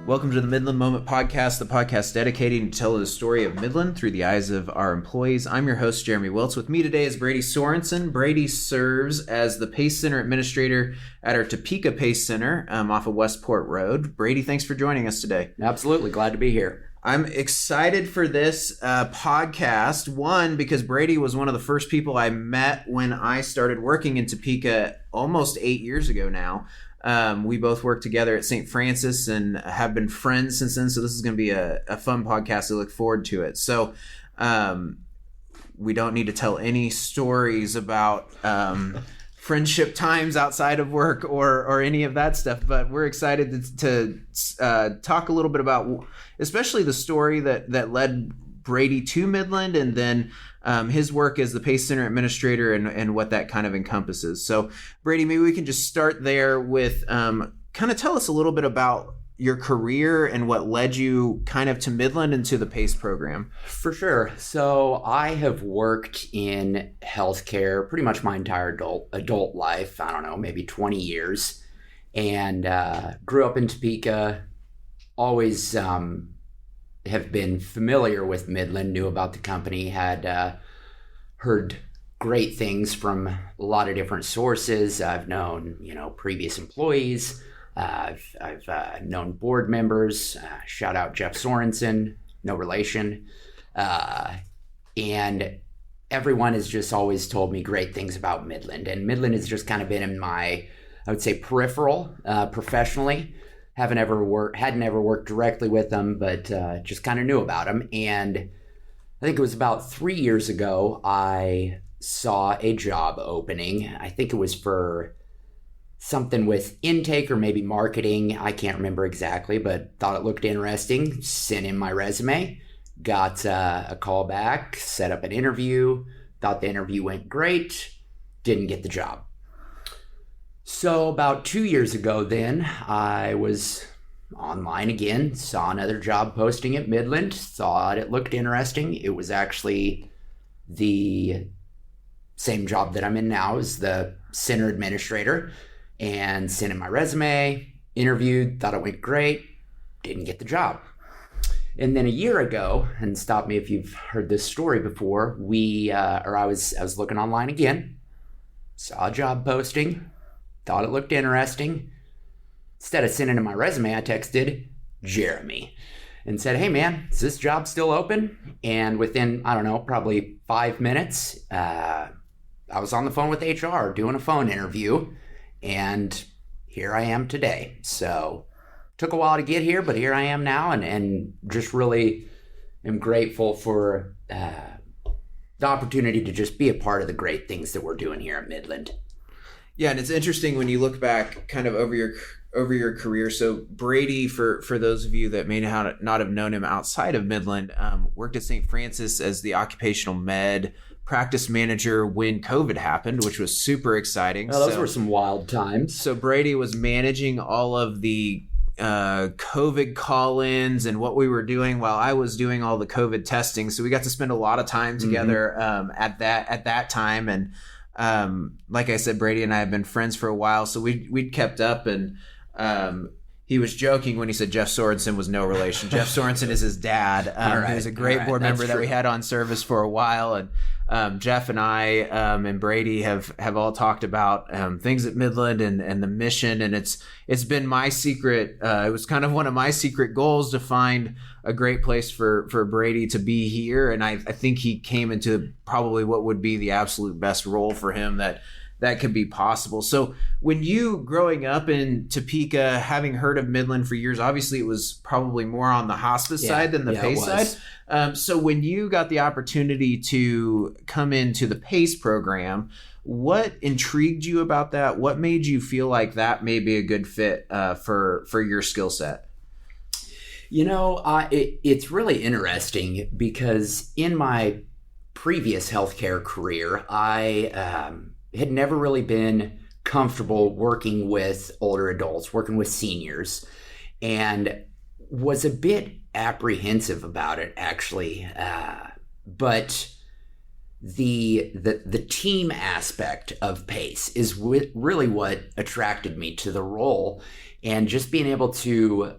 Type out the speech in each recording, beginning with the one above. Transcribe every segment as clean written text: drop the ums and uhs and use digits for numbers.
Welcome to the Midland Moment Podcast, the podcast dedicated to tell the story of Midland through the eyes of our employees. I'm your host, Jeremy Wiltz. With me today is Brady Sorensen. Brady serves as the PACE Center Administrator at our Topeka PACE Center off of Westport Road. Brady, thanks for joining us today. Absolutely. Glad to be here. I'm excited for this podcast, one, because Brady was one of the first people I met when I started working in Topeka almost 8 years ago now. We both worked together at St. Francis and have been friends since then. So this is going to be a fun podcast. I look forward to it. So we don't need to tell any stories about friendship times outside of work or any of that stuff. But we're excited to talk a little bit about especially the story that led Brady to Midland, and then his work as the PACE Center Administrator and what that kind of encompasses. So Brady, maybe we can just start there with kind of tell us a little bit about your career and what led you kind of to Midland and to the PACE program. For sure. So I have worked in healthcare pretty much my entire adult life. I don't know, maybe 20 years, and grew up in Topeka. Always have been familiar with Midland, knew about the company, had heard great things from a lot of different sources. I've known, previous employees. I've known board members. Shout out Jeff Sorensen, no relation. And everyone has just always told me great things about Midland. And Midland has just kind of been in my, I would say, peripheral professionally. Hadn't ever worked directly with them, but just kind of knew about them. And I think it was about 3 years ago, I saw a job opening. I think it was for something with intake or maybe marketing. I can't remember exactly, but thought it looked interesting. Sent in my resume, got a call back, set up an interview. Thought the interview went great. Didn't get the job. So about 2 years ago then, I was online again, saw another job posting at Midland, thought it looked interesting. It was actually the same job that I'm in now as the center administrator, and sent in my resume, interviewed, thought it went great, didn't get the job. And then a year ago, and stop me if you've heard this story before, I was looking online again, saw a job posting, thought it looked interesting. Instead of sending in my resume, I texted Jeremy and said, "Hey man, is this job still open?" And within, I don't know, probably 5 minutes, I was on the phone with HR doing a phone interview, and here I am today. So took a while to get here, but here I am now, and just really am grateful for the opportunity to just be a part of the great things that we're doing here at Midland. Yeah, and it's interesting when you look back kind of over your career. So Brady, for those of you that may not have known him outside of Midland, worked at St. Francis as the occupational med practice manager when COVID happened, which was super exciting. Oh, those were some wild times. So Brady was managing all of the COVID call-ins and what we were doing while I was doing all the COVID testing. So we got to spend a lot of time together at that time. And like I said, Brady and I have been friends for a while, so we'd kept up, and he was joking when he said Jeff Sorensen was no relation. Jeff Sorensen is his dad. He was a great board member that we had on service for a while, and Jeff and I and Brady have all talked about things at Midland and the mission, and it's been my secret. It was kind of one of my secret goals to find a great place for Brady to be here, and I think he came into probably what would be the absolute best role for him that could be possible. So when you growing up in Topeka, having heard of Midland for years, obviously it was probably more on the hospice side than the PACE side. So when you got the opportunity to come into the PACE program, what intrigued you about that? What made you feel like that may be a good fit for your skill set? It's really interesting because in my previous healthcare career, I had never really been comfortable working with older adults, working with seniors, and was a bit apprehensive about it, actually. But the team aspect of PACE is really what attracted me to the role, and just being able to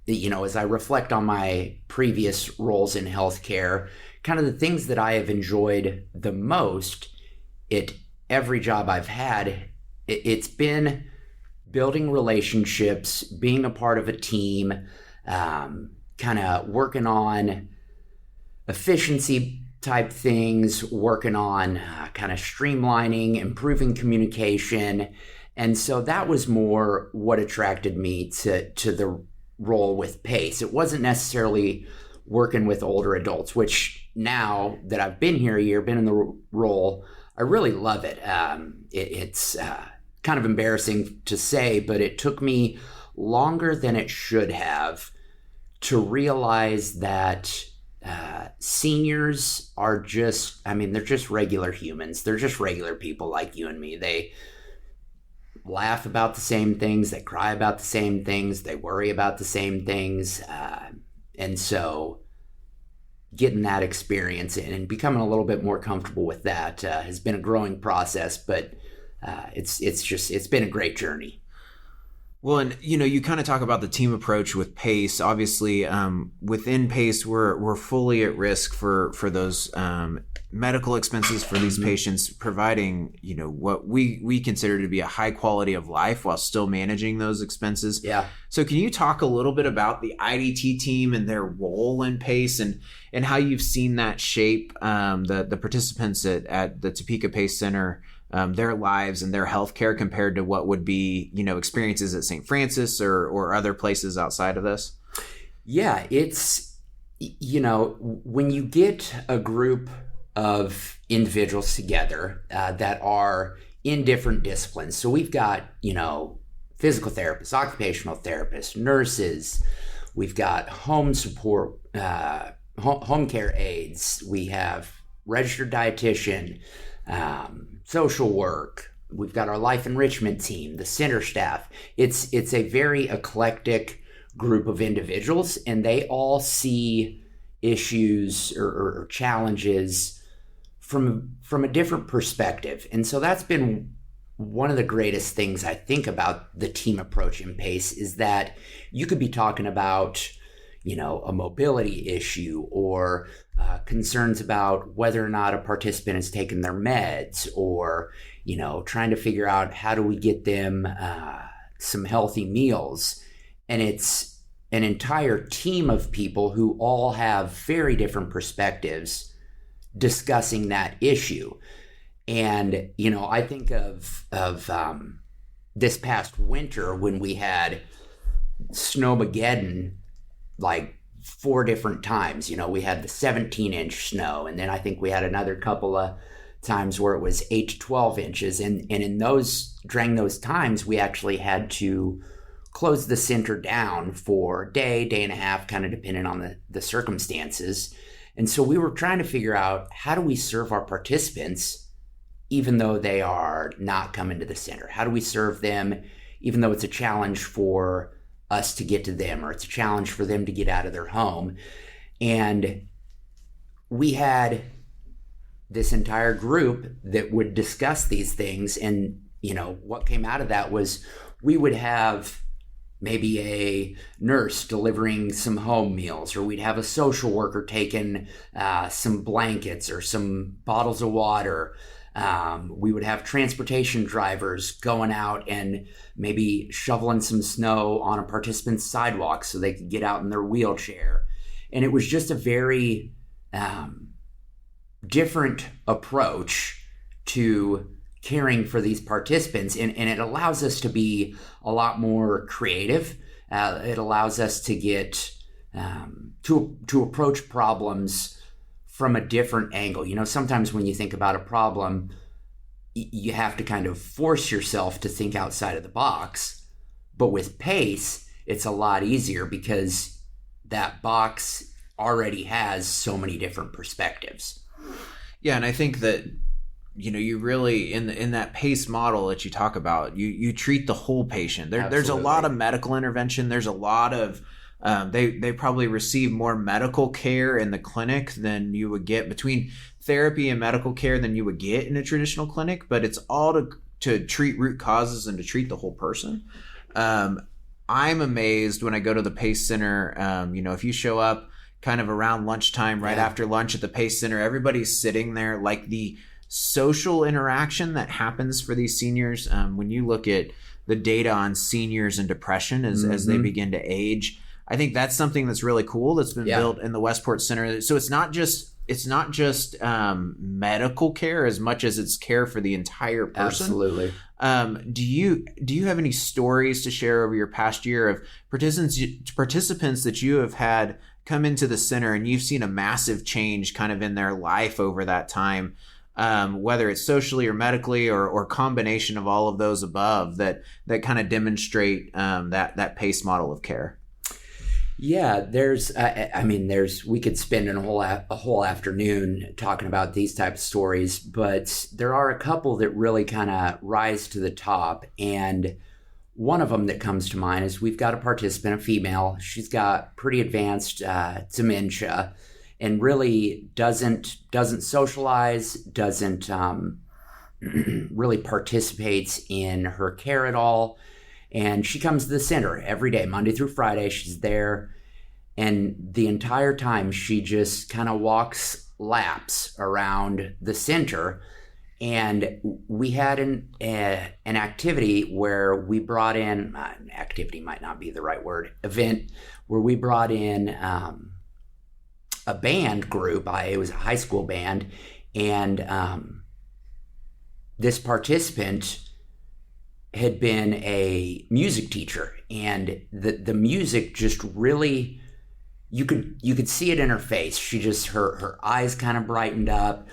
as I reflect on my previous roles in healthcare, kind of the things that I have enjoyed the most at every job I've had, it's been building relationships, being a part of a team, kind of working on efficiency type things, working on kind of streamlining, improving communication. And so that was more what attracted me to the role with PACE. It wasn't necessarily working with older adults, which now that I've been here a year, been in the role, I really love it. It's kind of embarrassing to say, but it took me longer than it should have to realize that seniors are they're just regular humans. They're just regular people like you and me. They laugh about the same things. They cry about the same things. They worry about the same things. And so getting that experience in and becoming a little bit more comfortable with that has been a growing process, but it's been a great journey. Well, and you kind of talk about the team approach with PACE. Obviously, within PACE, we're fully at risk for those medical expenses for these patients, providing what we consider to be a high quality of life while still managing those expenses. Yeah. So, can you talk a little bit about the IDT team and their role in PACE and how you've seen that shape the participants at the Topeka PACE Center? Their lives and their healthcare compared to what would be, experiences at St. Francis or other places outside of this? Yeah, it's, when you get a group of individuals together that are in different disciplines. So we've got, physical therapists, occupational therapists, nurses, we've got home support, home care aides, we have registered dietitian, social work. We've got our life enrichment team, the center staff. It's a very eclectic group of individuals, and they all see issues or challenges from a different perspective. And so that's been one of the greatest things I think about the team approach in PACE is that you could be talking about a mobility issue or concerns about whether or not a participant has taken their meds or, trying to figure out how do we get them some healthy meals. And it's an entire team of people who all have very different perspectives discussing that issue. And, I think of this past winter when we had Snowmageddon, like 4 different times. We had the 17-inch snow, and then I think we had another couple of times where it was 8 to 12 inches. And during those times, we actually had to close the center down for a day and a half, kind of depending on the circumstances. And so we were trying to figure out, how do we serve our participants even though they are not coming to the center? How do we serve them even though it's a challenge for us to get to them, or it's a challenge for them to get out of their home? And we had this entire group that would discuss these things. And, what came out of that was we would have maybe a nurse delivering some home meals, or we'd have a social worker taking some blankets or some bottles of water. We would have transportation drivers going out and maybe shoveling some snow on a participant's sidewalk so they could get out in their wheelchair. And it was just a very different approach to caring for these participants. And it allows us to be a lot more creative. It allows us to get to approach problems from a different angle. Sometimes when you think about a problem, you have to kind of force yourself to think outside of the box. But with PACE, it's a lot easier because that box already has so many different perspectives. Yeah, and I think that you really in that PACE model that you talk about, you treat the whole patient. There's a lot of medical intervention. There's a lot of they probably receive more medical care in the clinic than you would get between therapy and medical care than you would get in a traditional clinic, but it's all to treat root causes and to treat the whole person. I'm amazed when I go to the PACE Center. If you show up kind of around lunchtime, right after lunch at the PACE Center, everybody's sitting there. Like the social interaction that happens for these seniors, when you look at the data on seniors and depression as they begin to age, I think that's something that's really cool that's been built in the Westport Center. So it's not just medical care as much as it's care for the entire person. Absolutely. Do you have any stories to share over your past year of participants that you have had come into the center and you've seen a massive change kind of in their life over that time, whether it's socially or medically or combination of all of those above that kind of demonstrate that PACE model of care? Yeah, we could spend a whole afternoon talking about these types of stories, but there are a couple that really kind of rise to the top. And one of them that comes to mind is we've got a participant, a female. She's got pretty advanced dementia, and really doesn't socialize, doesn't really participates in her care at all. And she comes to the center every day, Monday through Friday. She's there. And the entire time she just kind of walks laps around the center. And we had an activity where we brought in, activity might not be the right word, event, where we brought in a band group. It was a high school band. And this participant had been a music teacher, and the music just really, you could see it in her face. She just, her eyes kind of brightened up,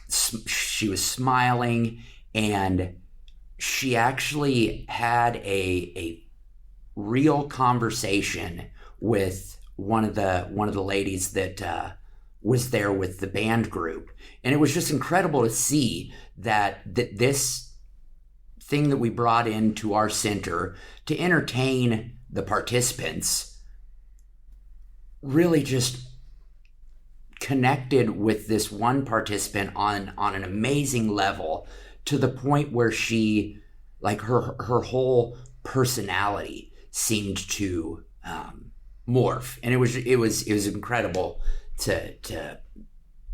she was smiling, and she actually had a real conversation with one of the ladies that was there with the band group. And it was just incredible to see that this thing that we brought into our center to entertain the participants really just connected with this one participant on an amazing level, to the point where she, like, her whole personality seemed to morph. And it was incredible to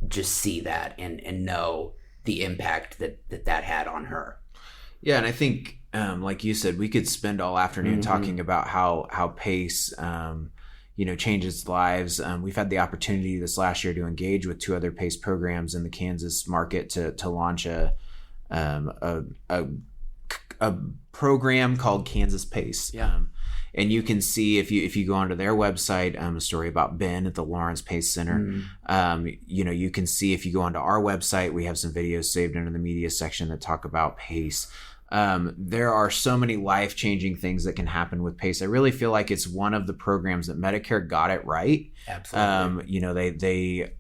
just see that and know the impact that had on her. Yeah, and I think, like you said, we could spend all afternoon talking about how PACE, changes lives. We've had the opportunity this last year to engage with 2 other PACE programs in the Kansas market to launch a program called Kansas PACE. Yeah. And you can see if you go onto their website, a story about Ben at the Lawrence PACE Center. You can see, if you go onto our website, we have some videos saved under the media section that talk about PACE. There are so many life-changing things that can happen with PACE. I really feel like it's one of the programs that Medicare got it right. Absolutely.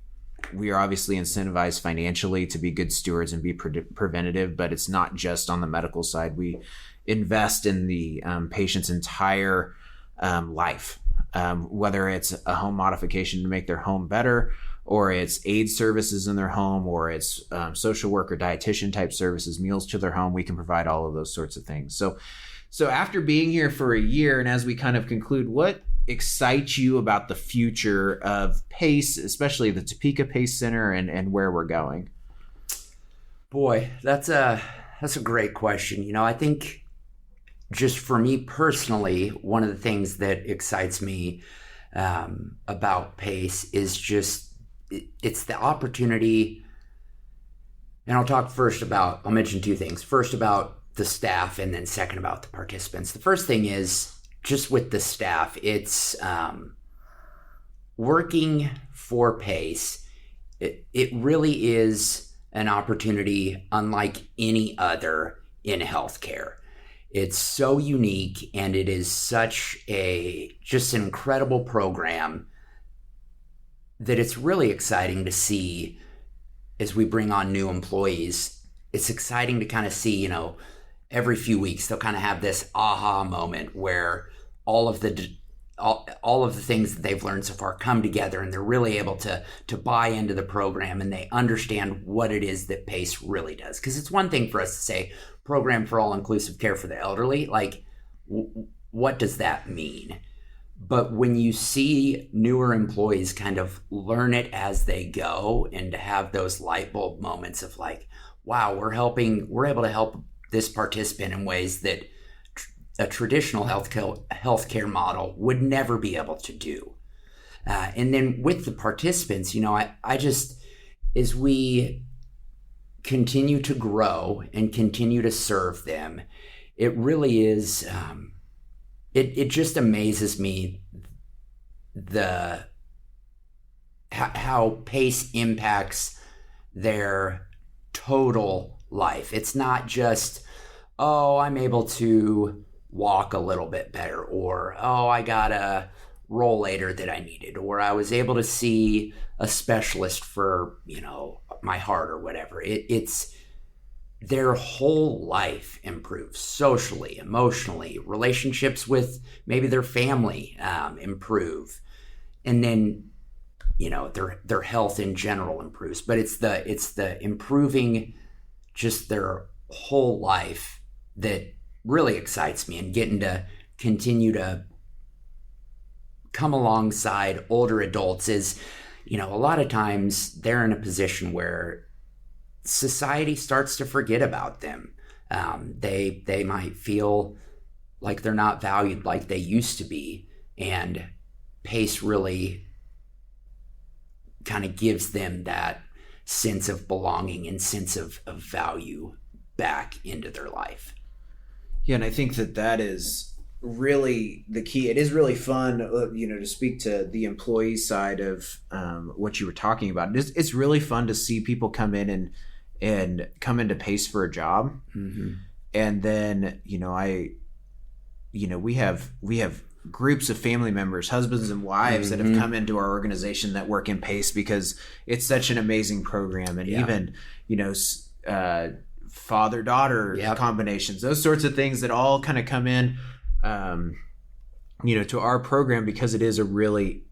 We are obviously incentivized financially to be good stewards and be preventative, but it's not just on the medical side. We invest in the patient's entire life, whether it's a home modification to make their home better, or it's aid services in their home, or it's social work or dietitian type services, meals to their home. We can provide all of those sorts of things. So after being here for a year, and as we kind of conclude, what excites you about the future of PACE, especially the Topeka PACE Center, and where we're going? Boy, that's a great question. I think, just for me personally, one of the things that excites me about PACE is just, it's the opportunity. And I'll mention 2 things. First, about the staff, and then second, about the participants. The first thing is just with the staff. It's working for PACE. It really is an opportunity unlike any other in healthcare. It's so unique, and it is such just an incredible program that it's really exciting to see as we bring on new employees. It's exciting to kind of see, every few weeks they'll kind of have this aha moment where all of the things that they've learned so far come together, and they're really able to buy into the program, and they understand what it is that PACE really does. Because it's one thing for us to say program for all inclusive care for the elderly. Like, what does that mean? But when you see newer employees kind of learn it as they go and to have those light bulb moments of like, wow, we're able to help this participant in ways that a traditional healthcare model would never be able to do. And then with the participants, I just, as we continue to grow and continue to serve them, it really is, it just amazes me how PACE impacts their total life. It's not just, oh, I'm able to walk a little bit better, or, oh, I got a rollator that I needed, or I was able to see a specialist for, my heart or whatever. It's their whole life improves socially, emotionally, relationships with maybe their family improve. And then, their health in general improves, but it's the improving just their whole life that really excites me, and getting to continue to come alongside older adults is, a lot of times they're in a position where society starts to forget about them. They might feel like they're not valued like they used to be, and PACE really kind of gives them that sense of belonging and sense of value back into their life. Yeah, and I think that is really the key. It is really fun, to speak to the employee side of what you were talking about. It's really fun to see people come in and come into PACE for a job. Mm-hmm. And then, we have groups of family members, husbands and wives, mm-hmm. that have come into our organization that work in PACE because it's such an amazing program. And even, father-daughter combinations, those sorts of things that all kind of come in, to our program, because it is a really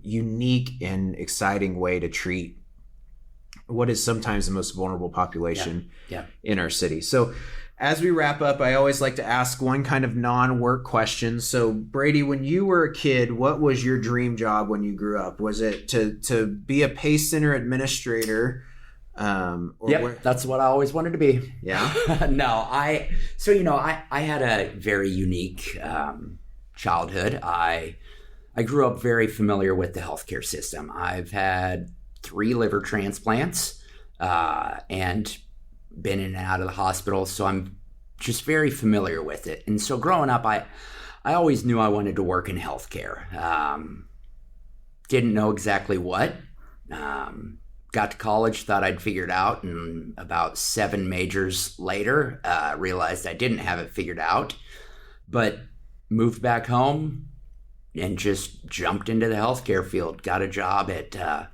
unique and exciting way to treat what is sometimes the most vulnerable population in our city. So as we wrap up, I always like to ask one kind of non-work question. So Brady, when you were a kid, what was your dream job when you grew up? Was it to be a PACE Center administrator? That's what I always wanted to be. Yeah. No, I had a very unique childhood. I grew up very familiar with the healthcare system. I've had 3 liver transplants and been in and out of the hospital, so I'm just very familiar with it. And so growing up, I always knew I wanted to work in healthcare. Didn't know exactly what. Got to college, thought I'd figured out, and about 7 majors later, realized I didn't have it figured out, but moved back home and just jumped into the healthcare field. Got a job at, I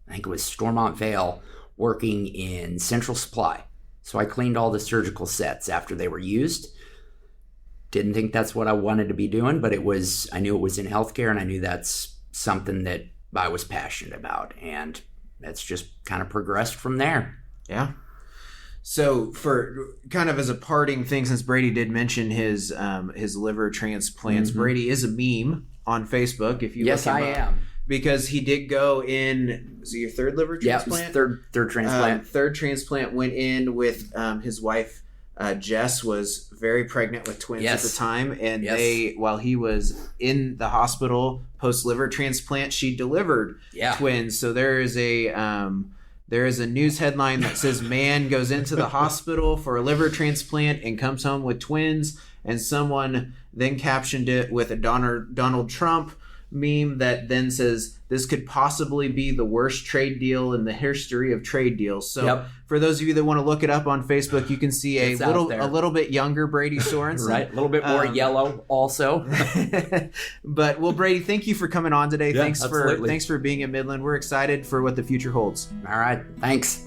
think it was Stormont Vale, working in central supply. So I cleaned all the surgical sets after they were used. Didn't think that's what I wanted to be doing, but I knew it was in healthcare, and I knew that's something that I was passionate about. And that's just kind of progressed from there. Yeah. So for kind of as a parting thing, since Brady did mention his liver transplants, mm-hmm. Brady is a meme on Facebook. If you yes, look him I up, am. Because he did go in, was it your 3rd liver transplant? Yeah, third transplant. 3rd transplant, went in with his wife, Jess, was very pregnant with twins at the time. And while he was in the hospital post-liver transplant, she delivered twins. So there is a news headline that says, man goes into the hospital for a liver transplant and comes home with twins. And someone then captioned it with a Donald Trump meme that then says, this could possibly be the worst trade deal in the history of trade deals. So for those of you that want to look it up on Facebook, you can see a little bit younger Brady Sorensen. Right, a little bit more yellow also. But Brady, thank you for coming on today. Yeah, thanks for being in Midland. We're excited for what the future holds. All right, thanks.